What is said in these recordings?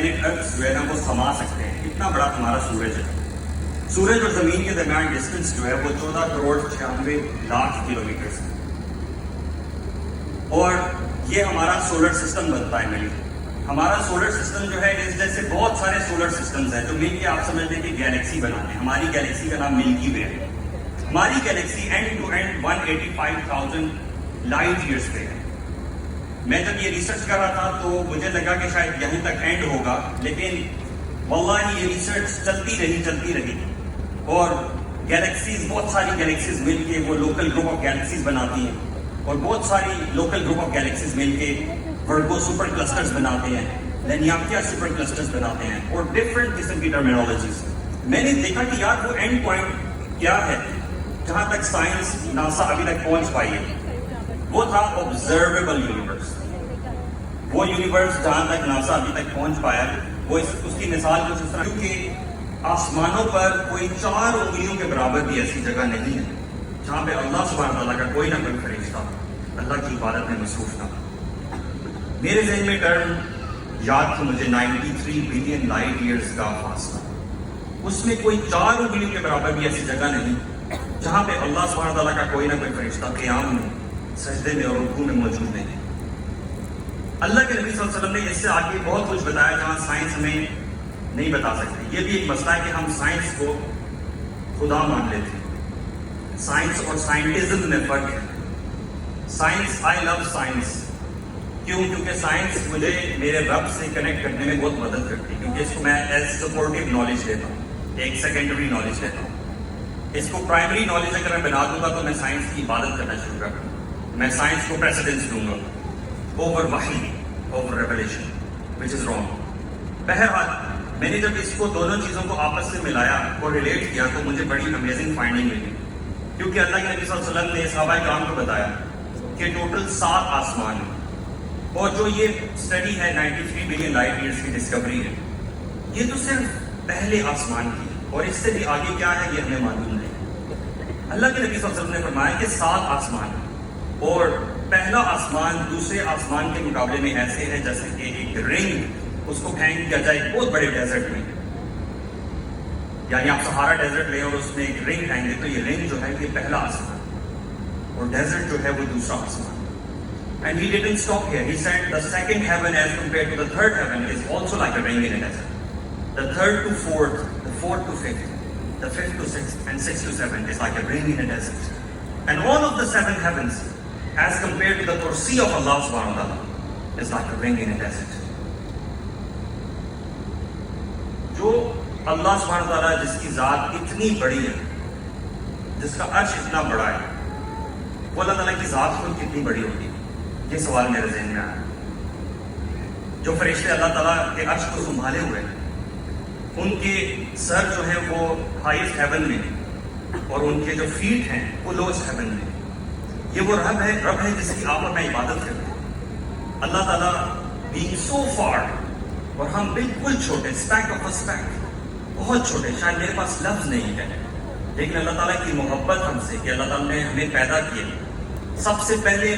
Planet ارتھ جو ہے نا وہ سما سکتے ہیں. اتنا بڑا ہمارا سورج ہے. سورج اور زمین کے درمیان ڈسٹینس جو ہے وہ 14 کروڑ 96 لاکھ کلومیٹر ہے. اور یہ ہمارا سولر سسٹم بنتا ہے مل کے. ہمارا سولر سسٹم جو ہے اس جیسے بہت سارے سولر سسٹمز ہیں جو مل کے آپ سمجھتے ہیں کہ گیلیکسی بناتے ہیں. ہماری گیلیکسی کا نام ملکی وے ہے. ہماری galaxy end to end 185,000 light years پہ ہے. میں جب یہ ریسرچ کر رہا تھا تو مجھے لگا کہ شاید یہیں تک اینڈ ہوگا, لیکن واللہ یہ ریسرچ چلتی رہی اور گیلیکسیز, بہت ساری گیلیکسیز مل کے وہ لوکل گروپ آف گیلیکسیز بناتی ہیں, اور بہت ساری لوکل گروپ آف گیلیکسیز مل کے ورگو سپر کلسٹرز بناتے ہیں, لینیاکیا سپر کلسٹرز بناتے ہیں, اور ڈفرنٹ قسم کی ٹرمینالوجیز. میں نے دیکھا کہ یار وہ اینڈ پوائنٹ کیا ہے جہاں تک سائنس ناسا ابھی تک پہنچ پائی ہے, وہ تھا آبزرویبل یونیورس. وہ یونیورس جہاں تک ناسا ابھی تک پہنچ پایا وہ اس کی مثال کچھ اس طرح, کیونکہ آسمانوں پر کوئی 4 انگلیوں کے برابر بھی ایسی جگہ نہیں ہے جہاں پہ اللہ سبحانہ تعالیٰ کا کوئی نہ کوئی فرشتہ اللہ کی عبادت میں مصروف نہ. میرے ذہن میں ٹرم یاد تھی مجھے 93 بلین لائٹ ایئرس کا فاصلہ. اس میں کوئی 4 انگلیوں کے برابر بھی ایسی جگہ نہیں جہاں پہ اللہ سبحانہ تعالیٰ کا کوئی نہ کوئی فرشتہ قیام میں, سجدے میں اور رکوع میں موجود نہیں. اللہ کے نبی صلی اللہ علیہ وسلم نے اس سے آگے بہت کچھ بتایا جہاں سائنس ہمیں نہیں بتا سکتی. یہ بھی ایک مسئلہ ہے کہ ہم سائنس کو خدا مان لیتے ہیں. سائنس اور سائنٹزم میں فرق ہے. سائنس, آئی لو سائنس. کیونکہ سائنس مجھے میرے رب سے کنیکٹ کرنے میں بہت مدد کرتی ہے, کیونکہ اس کو میں ایز سپورٹیو نالج لیتا ہوں, ایک سیکنڈری نالج لیتا ہوں. اس کو پرائمری نالج اگر میں بنا دوں گا تو میں سائنس کی عبادت کرنا شروع کر دوں گا. میں سائنس کو پریسیڈنس دوں گا اوور وحی, over revelation, which is wrong. بہرحال میں نے جب اس کو دونوں چیزوں کو آپس سے ملایا اور ریلیٹ کیا تو مجھے بڑی امیزنگ فائنڈنگ ملی, کیونکہ اللہ کے نبی صلی اللہ علیہ وسلم نے صحابہ کرام کو بتایا کہ ٹوٹل 7 آسمان ہیں, اور جو یہ اسٹڈی ہے 93 بلین لائٹ ایئرس کی ڈسکوری ہے, یہ تو صرف پہلے آسمان کی ہے, اور اس سے بھی آگے کیا ہے یہ ہمیں معلوم نہیں. اللہ کے نبی صلی اللہ علیہ وسلم نے فرمایا کہ 7 آسمان ہیں, اور پہلا آسمان دوسرے آسمان کے مقابلے میں ایسے ہے جیسے کہ ایک رنگ اس کو پھینک دیا جائے ایک بہت بڑے ڈیزرٹ میں. یعنی آپ سہارا ڈیزرٹ لیں اور اس میں ایک رنگ پھینک دیں تو یہ رنگ جو ہے یہ پہلا آسمان, اور ڈیزرٹ جو ہے وہ دوسرا آسمان. And he didn't stop here. He said the second heaven as compared to the third heaven is also like a ring in a desert. The third to fourth, the fourth to fifth, the fifth to sixth, and sixth to seventh is like a ring in a desert. And all of the 7 heavens as compared to the kursi of Allah subhanahu wa ta'ala is like a ring in a desert. جو اللہ سبحانہ تعالیٰ جس کی ذات اتنی بڑی ہے, جس کا عرش اتنا بڑا ہے, وہ اللہ تعالیٰ کی ذات خود کتنی بڑی ہوگی, یہ سوال میرے ذہن میں آیا. جو فرشتے اللہ تعالیٰ کے عرش کو سنبھالے ہوئے ہیں, ان کے سر جو ہیں وہ ہائیسٹ ہیون میں ہیں, اور ان کے جو فیٹ ہیں وہ لوسٹ ہیون میں. یہ وہ رب ہے جس کی آپ اور میں عبادت کرتے ہیں. اللہ تعالیٰ being so far, اور ہم بالکل چھوٹے, اسپیک آف اسپیک, بہت چھوٹے, شاید میرے پاس لفظ نہیں ہے, لیکن اللہ تعالیٰ کی محبت ہم سے کہ اللہ تعالیٰ نے ہمیں پیدا کیا. سب سے پہلے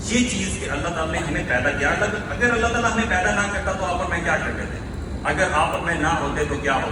یہ چیز کہ اللہ تعالیٰ نے ہمیں پیدا کیا. اگر اللہ تعالیٰ ہمیں پیدا نہ کرتا تو آپ اور میں کیا کرتے تھے؟ اگر آپ اور میں نہ ہوتے تو کیا ہوتا؟